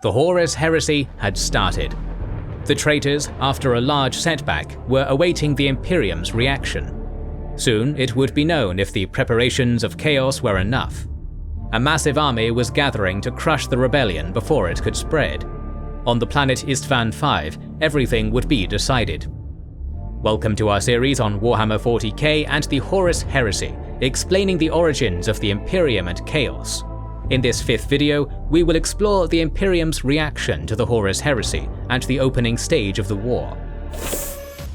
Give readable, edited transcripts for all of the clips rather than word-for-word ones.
The Horus heresy had started. The traitors, after a large setback, were awaiting the Imperium's reaction. Soon it would be known if the preparations of chaos were enough. A massive army was gathering to crush the rebellion before it could spread. On the planet Isstvan 5, everything would be decided. Welcome to our series on Warhammer 40k and the Horus heresy, explaining the origins of the Imperium and chaos. In this 5th video, we will explore the Imperium's reaction to the Horus heresy and the opening stage of the war.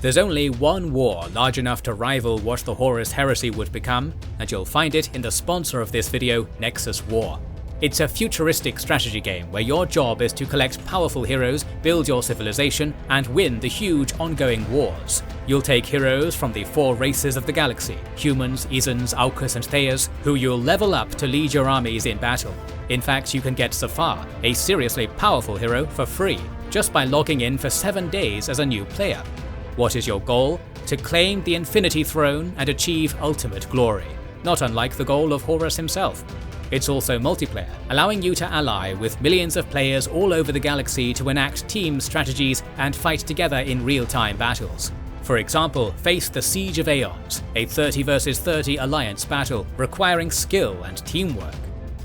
There's only one war large enough to rival what the Horus heresy would become, and you'll find it in the sponsor of this video, Nexus War. It's a futuristic strategy game where your job is to collect powerful heroes, build your civilization, and win the huge ongoing wars. You'll take heroes from the 4 races of the galaxy, humans, Izans, Aukus and Thayers, who you'll level up to lead your armies in battle. In fact, you can get Zafar, a seriously powerful hero, for free, just by logging in for 7 days as a new player. What is your goal? To claim the Infinity Throne and achieve ultimate glory, not unlike the goal of Horus himself. It's also multiplayer, allowing you to ally with millions of players all over the galaxy to enact team strategies and fight together in real-time battles. For example, face the Siege of Aeons, a 30 vs 30 alliance battle requiring skill and teamwork.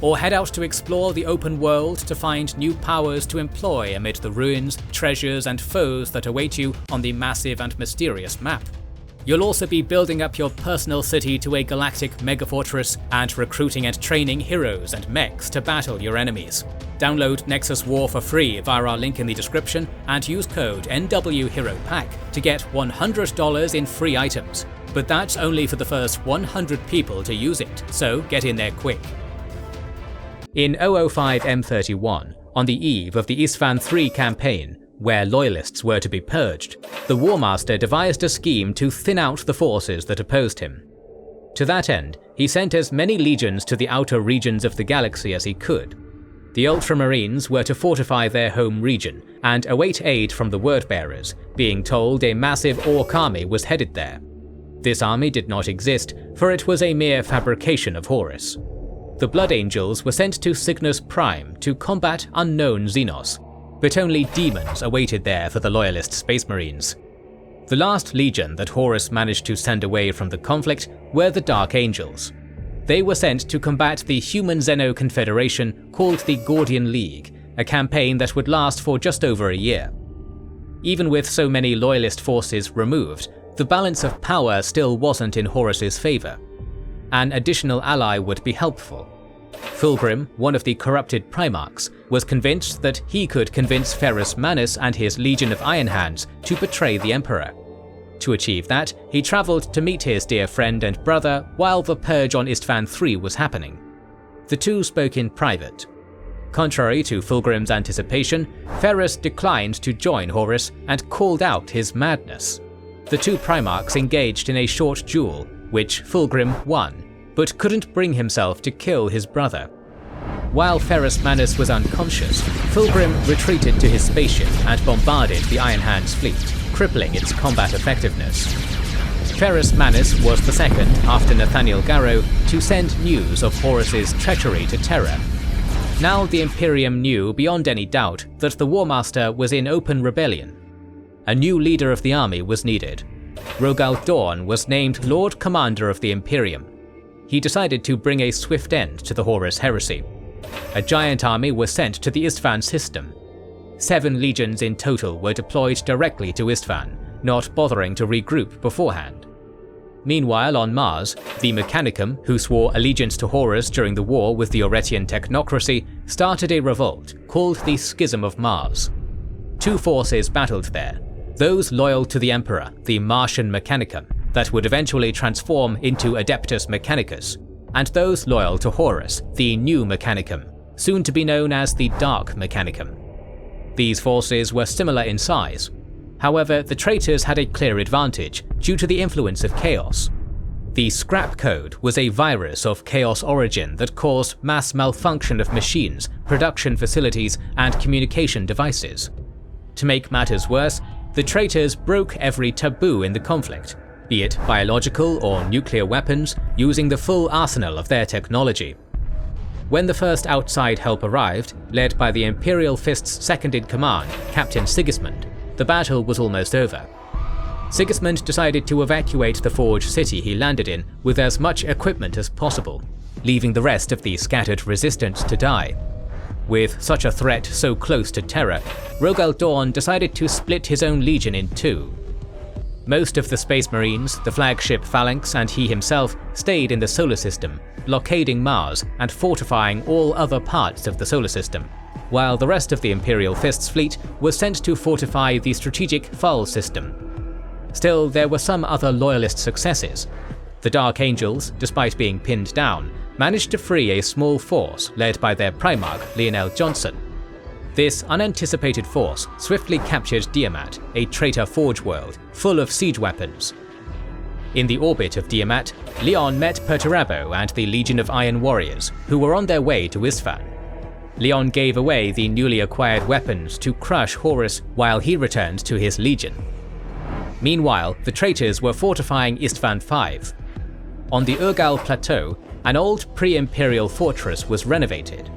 Or head out to explore the open world to find new powers to employ amid the ruins, treasures and foes that await you on the massive and mysterious map. You'll also be building up your personal city to a galactic megafortress and recruiting and training heroes and mechs to battle your enemies. Download Nexus War for free via our link in the description and use code NWHeroPack to get $100 in free items. But that's only for the first 100 people to use it, so get in there quick. In 005 M31, on the eve of the Isstvan 3 campaign, where loyalists were to be purged, the Warmaster devised a scheme to thin out the forces that opposed him. To that end, he sent as many legions to the outer regions of the galaxy as he could. The Ultramarines were to fortify their home region and await aid from the Wordbearers, being told a massive Orc army was headed there. This army did not exist, for it was a mere fabrication of Horus. The Blood Angels were sent to Cygnus Prime to combat unknown Xenos, but only demons awaited there for the loyalist Space Marines. The last legion that Horus managed to send away from the conflict were the Dark Angels. They were sent to combat the human Xeno confederation called the Gordian League, a campaign that would last for just over a year. Even with so many loyalist forces removed, the balance of power still wasn't in Horus's favour. An additional ally would be helpful. Fulgrim, one of the corrupted Primarchs, was convinced that he could convince Ferrus Manus and his Legion of Iron Hands to betray the Emperor. To achieve that, he travelled to meet his dear friend and brother while the purge on Isstvan 3 was happening. The two spoke in private. Contrary to Fulgrim's anticipation, Ferrus declined to join Horus and called out his madness. The two Primarchs engaged in a short duel, which Fulgrim won, but couldn't bring himself to kill his brother. While Ferrus Manus was unconscious, Fulgrim retreated to his spaceship and bombarded the Iron Hands fleet, crippling its combat effectiveness. Ferrus Manus was the second, after Nathaniel Garrow, to send news of Horus's treachery to Terra. Now the Imperium knew beyond any doubt that the Warmaster was in open rebellion. A new leader of the army was needed. Rogal Dorn was named Lord Commander of the Imperium. He decided to bring a swift end to the Horus heresy. A giant army was sent to the Isstvan system. 7 legions in total were deployed directly to Isstvan, not bothering to regroup beforehand. Meanwhile on Mars, the Mechanicum, who swore allegiance to Horus during the war with the Oretian technocracy, started a revolt called the Schism of Mars. 2 forces battled there, those loyal to the Emperor, the Martian Mechanicum, that would eventually transform into Adeptus Mechanicus, and those loyal to Horus, the New Mechanicum, soon to be known as the Dark Mechanicum. These forces were similar in size. However, the traitors had a clear advantage due to the influence of chaos. The Scrap Code was a virus of chaos origin that caused mass malfunction of machines, production facilities, and communication devices. To make matters worse, the traitors broke every taboo in the conflict, be it biological or nuclear weapons, using the full arsenal of their technology. When the first outside help arrived, led by the Imperial Fist's second-in-command, Captain Sigismund, the battle was almost over. Sigismund decided to evacuate the Forge city he landed in with as much equipment as possible, leaving the rest of the scattered resistance to die. With such a threat so close to Terra, Rogal Dorn decided to split his own legion in two. Most of the Space Marines, the flagship Phalanx, and he himself stayed in the solar system, blockading Mars and fortifying all other parts of the solar system, while the rest of the Imperial Fist's fleet was sent to fortify the strategic Thal system. Still, there were some other loyalist successes. The Dark Angels, despite being pinned down, managed to free a small force led by their Primarch, Lionel Johnson. This unanticipated force swiftly captured Diamat, a traitor forge world, full of siege weapons. In the orbit of Diamat, Leon met Perturabo and the Legion of Iron Warriors, who were on their way to Isstvan. Leon gave away the newly acquired weapons to crush Horus while he returned to his legion. Meanwhile, the traitors were fortifying Isstvan V. On the Urgal Plateau, an old pre-imperial fortress was renovated.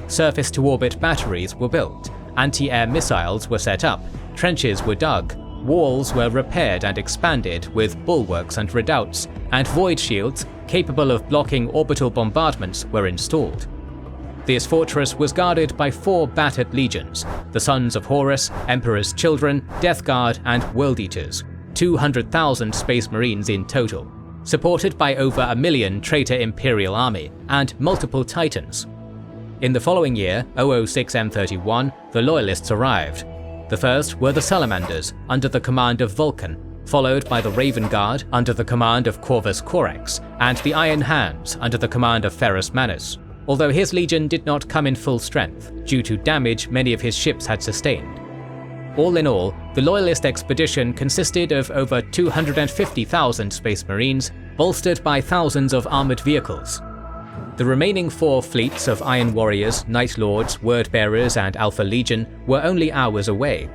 Surface-to-orbit batteries were built, anti-air missiles were set up, trenches were dug, walls were repaired and expanded with bulwarks and redoubts, and void shields capable of blocking orbital bombardments were installed. This fortress was guarded by 4 battered legions, the Sons of Horus, Emperor's Children, Death Guard, and World Eaters, 200,000 Space Marines in total, supported by over 1 million traitor Imperial army and multiple Titans. In the following year, 006 M31, the Loyalists arrived. The first were the Salamanders, under the command of Vulcan, followed by the Raven Guard, under the command of Corvus Corax, and the Iron Hands, under the command of Ferrus Manus, although his legion did not come in full strength, due to damage many of his ships had sustained. All in all, the Loyalist expedition consisted of over 250,000 Space Marines, bolstered by thousands of armoured vehicles. The remaining 4 fleets of Iron Warriors, Night Lords, Word-Bearers, and Alpha Legion were only hours away.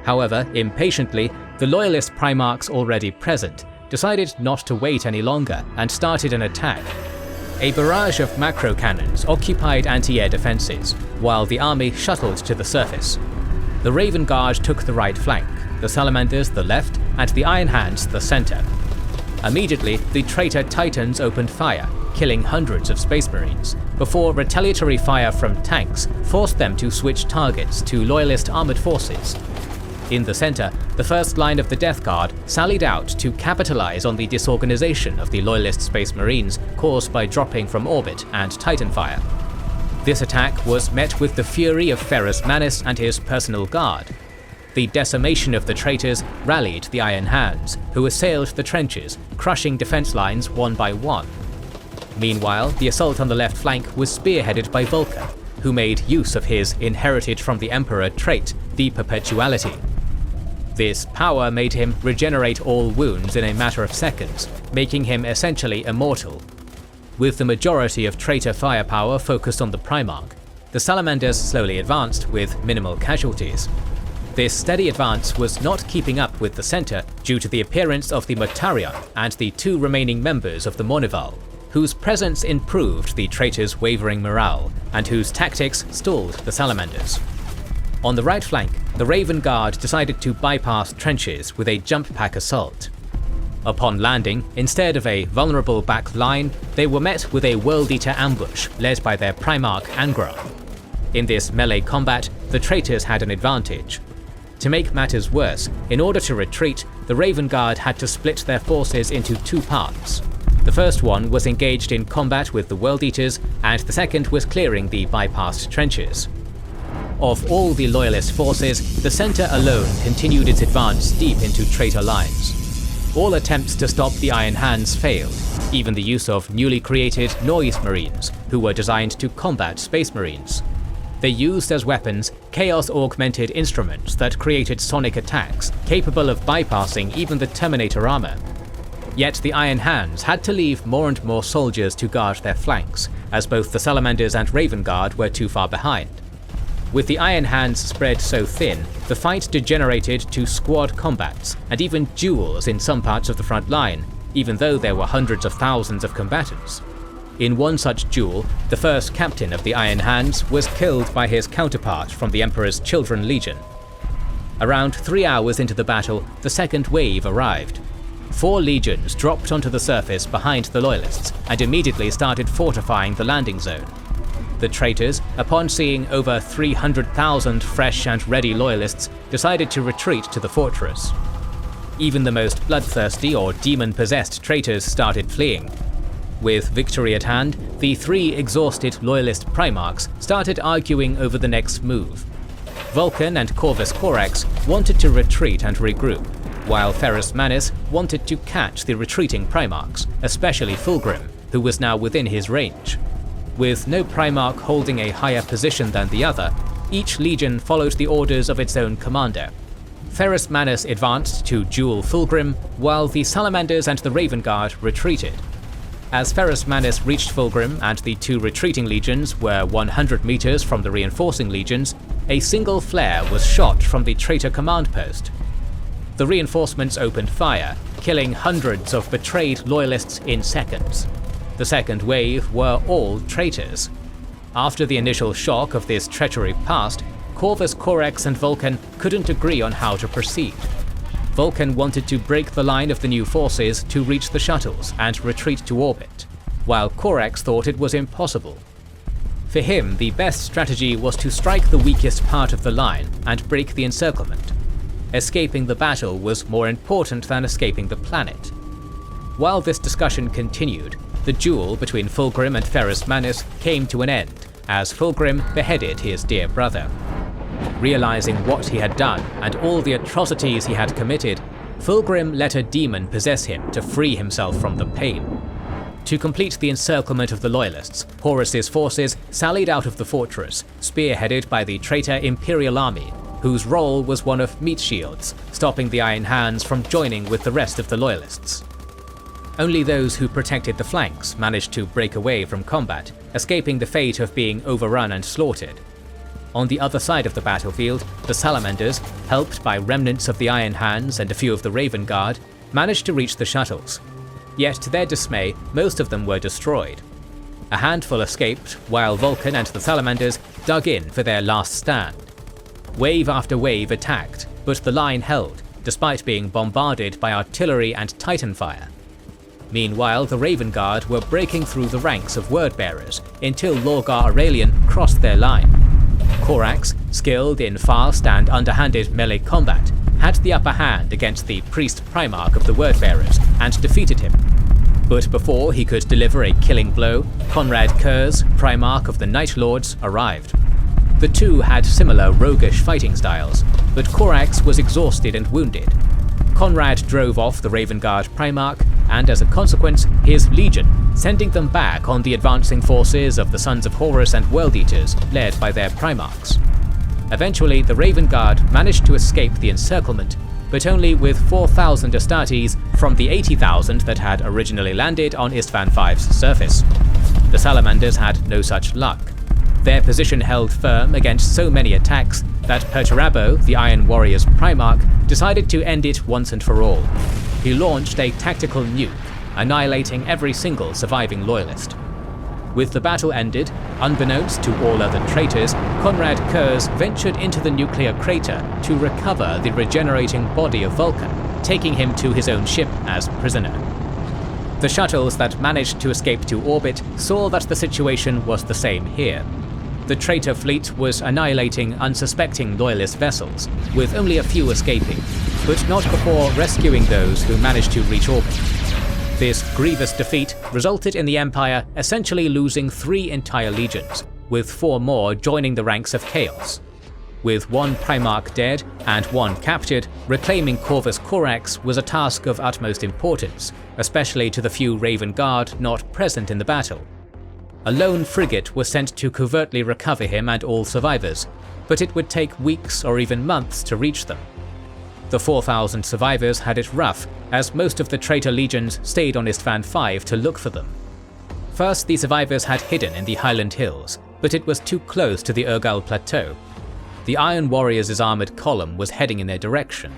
However, impatiently, the Loyalist Primarchs already present decided not to wait any longer and started an attack. A barrage of macro cannons occupied anti-air defences, while the army shuttled to the surface. The Raven Guard took the right flank, the Salamanders the left, and the Iron Hands the centre. Immediately, the traitor Titans opened fire, killing hundreds of Space Marines, before retaliatory fire from tanks forced them to switch targets to Loyalist armoured forces. In the centre, the first line of the Death Guard sallied out to capitalise on the disorganisation of the Loyalist Space Marines caused by dropping from orbit and Titan fire. This attack was met with the fury of Ferrus Manus and his personal guard. The decimation of the traitors rallied the Iron Hands, who assailed the trenches, crushing defence lines one by one. Meanwhile, the assault on the left flank was spearheaded by Vulcan, who made use of his inherited from the Emperor trait, the Perpetuality. This power made him regenerate all wounds in a matter of seconds, making him essentially immortal. With the majority of traitor firepower focused on the Primarch, the Salamanders slowly advanced with minimal casualties. This steady advance was not keeping up with the centre due to the appearance of the Mortarion and the 2 remaining members of the Mournival, whose presence improved the traitors' wavering morale and whose tactics stalled the Salamanders. On the right flank, the Raven Guard decided to bypass trenches with a jump pack assault. Upon landing, instead of a vulnerable back line, they were met with a World Eater ambush led by their Primarch Angra. In this melee combat, the traitors had an advantage. To make matters worse, in order to retreat, the Raven Guard had to split their forces into 2 parts. The first one was engaged in combat with the World Eaters, and the second was clearing the bypassed trenches. Of all the Loyalist forces, the centre alone continued its advance deep into traitor lines. All attempts to stop the Iron Hands failed, even the use of newly created Noise Marines, who were designed to combat Space Marines. They used as weapons chaos-augmented instruments that created sonic attacks capable of bypassing even the Terminator armor. Yet the Iron Hands had to leave more and more soldiers to guard their flanks, as both the Salamanders and Raven Guard were too far behind. With the Iron Hands spread so thin, the fight degenerated to squad combats and even duels in some parts of the front line, even though there were hundreds of thousands of combatants. In one such duel, the first captain of the Iron Hands was killed by his counterpart from the Emperor's Children Legion. Around 3 hours into the battle, the second wave arrived. 4 legions dropped onto the surface behind the Loyalists and immediately started fortifying the landing zone. The traitors, upon seeing over 300,000 fresh and ready Loyalists, decided to retreat to the fortress. Even the most bloodthirsty or demon-possessed traitors started fleeing. With victory at hand, the 3 exhausted Loyalist Primarchs started arguing over the next move. Vulcan and Corvus Corax wanted to retreat and regroup, while Ferrus Manus wanted to catch the retreating Primarchs, especially Fulgrim, who was now within his range. With no Primarch holding a higher position than the other, each legion followed the orders of its own commander. Ferrus Manus advanced to duel Fulgrim, while the Salamanders and the Raven Guard retreated. As Ferrus Manus reached Fulgrim and the 2 retreating legions were 100 meters from the reinforcing legions, a single flare was shot from the traitor command post. The reinforcements opened fire, killing hundreds of betrayed Loyalists in seconds. The second wave were all traitors. After the initial shock of this treachery passed, Corvus Corax and Vulcan couldn't agree on how to proceed. Vulcan wanted to break the line of the new forces to reach the shuttles and retreat to orbit, while Corax thought it was impossible. For him, the best strategy was to strike the weakest part of the line and break the encirclement. Escaping the battle was more important than escaping the planet. While this discussion continued, the duel between Fulgrim and Ferrus Manus came to an end, as Fulgrim beheaded his dear brother. Realizing what he had done and all the atrocities he had committed, Fulgrim let a demon possess him to free himself from the pain. To complete the encirclement of the Loyalists, Horus's forces sallied out of the fortress, spearheaded by the traitor Imperial Army, whose role was one of meat shields, stopping the Iron Hands from joining with the rest of the Loyalists. Only those who protected the flanks managed to break away from combat, escaping the fate of being overrun and slaughtered. On the other side of the battlefield, the Salamanders, helped by remnants of the Iron Hands and a few of the Raven Guard, managed to reach the shuttles. Yet to their dismay, most of them were destroyed. A handful escaped, while Vulcan and the Salamanders dug in for their last stand. Wave after wave attacked, but the line held, despite being bombarded by artillery and Titan fire. Meanwhile, the Raven Guard were breaking through the ranks of word-bearers until Lorgar Aurelian crossed their line. Corax, skilled in fast and underhanded melee combat, had the upper hand against the Priest Primarch of the Word-Bearers and defeated him. But before he could deliver a killing blow, Conrad Kurz, Primarch of the Night Lords, arrived. The two had similar roguish fighting styles, but Corax was exhausted and wounded. Conrad drove off the Raven Guard Primarch, and as a consequence, his legion, sending them back on the advancing forces of the Sons of Horus and World Eaters, led by their Primarchs. Eventually, the Raven Guard managed to escape the encirclement, but only with 4,000 Astartes from the 80,000 that had originally landed on Isstvan V's surface. The Salamanders had no such luck. Their position held firm against so many attacks that Perturabo, the Iron Warrior's Primarch, decided to end it once and for all. He launched a tactical nuke, annihilating every single surviving Loyalist. With the battle ended, unbeknownst to all other traitors, Conrad Kurz ventured into the nuclear crater to recover the regenerating body of Vulcan, taking him to his own ship as prisoner. The shuttles that managed to escape to orbit saw that the situation was the same here. The traitor fleet was annihilating unsuspecting Loyalist vessels, with only a few escaping, but not before rescuing those who managed to reach orbit. This grievous defeat resulted in the Empire essentially losing 3 entire legions, with 4 more joining the ranks of Chaos. With 1 Primarch dead and 1 captured, reclaiming Corvus Corax was a task of utmost importance, especially to the few Raven Guard not present in the battle. A lone frigate was sent to covertly recover him and all survivors, but it would take weeks or even months to reach them. The 4,000 survivors had it rough, as most of the traitor legions stayed on Isstvan V to look for them. First, the survivors had hidden in the Highland Hills, but it was too close to the Urgal Plateau. The Iron Warriors' armoured column was heading in their direction.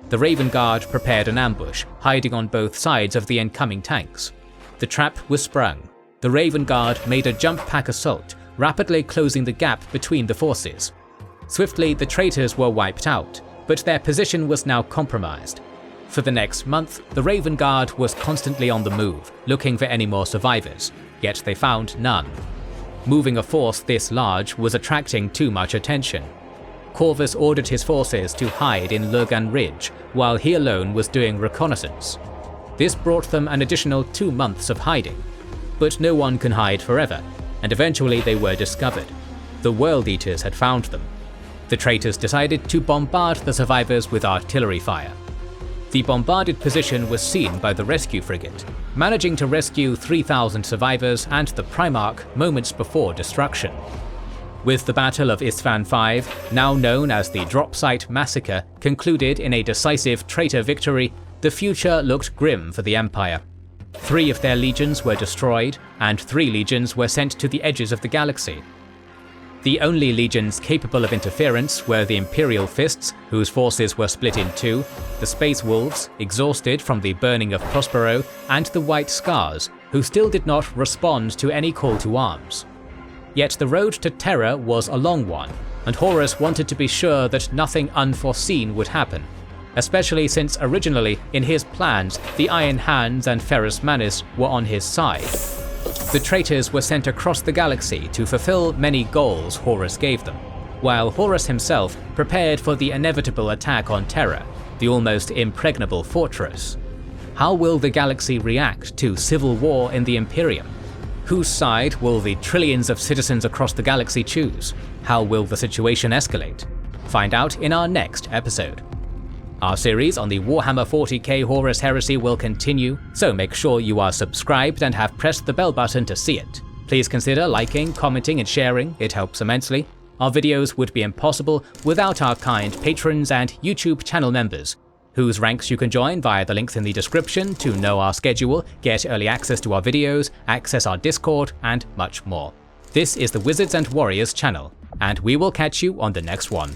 The Raven Guard prepared an ambush, hiding on both sides of the incoming tanks. The trap was sprung. the Raven Guard made a jump pack assault, rapidly closing the gap between the forces. Swiftly, the traitors were wiped out, but their position was now compromised. For the next month, the Raven Guard was constantly on the move, looking for any more survivors, yet they found none. Moving a force this large was attracting too much attention. Corvus ordered his forces to hide in Lurgan Ridge, while he alone was doing reconnaissance. This brought them an additional 2 months of hiding. But no one can hide forever, and eventually they were discovered. The World Eaters had found them. The traitors decided to bombard the survivors with artillery fire. The bombarded position was seen by the rescue frigate, managing to rescue 3,000 survivors and the Primarch moments before destruction. With the Battle of Isstvan V, now known as the Dropsite Massacre, concluded in a decisive traitor victory, the future looked grim for the Empire. 3 of their legions were destroyed, and 3 legions were sent to the edges of the galaxy. The only legions capable of interference were the Imperial Fists, whose forces were split in 2, the Space Wolves, exhausted from the burning of Prospero, and the White Scars, who still did not respond to any call to arms. Yet the road to Terra was a long one, and Horus wanted to be sure that nothing unforeseen would happen, especially since originally in his plans the Iron Hands and Ferrus Manus were on his side. The traitors were sent across the galaxy to fulfill many goals Horus gave them, while Horus himself prepared for the inevitable attack on Terra, the almost impregnable fortress. How will the galaxy react to civil war in the Imperium? Whose side will the trillions of citizens across the galaxy choose? How will the situation escalate? Find out in our next episode. Our series on the Warhammer 40k Horus Heresy will continue, so make sure you are subscribed and have pressed the bell button to see it. Please consider liking, commenting and sharing, it helps immensely. Our videos would be impossible without our kind patrons and YouTube channel members, whose ranks you can join via the links in the description to know our schedule, get early access to our videos, access our Discord, and much more. This is the Wizards and Warriors channel, and we will catch you on the next one.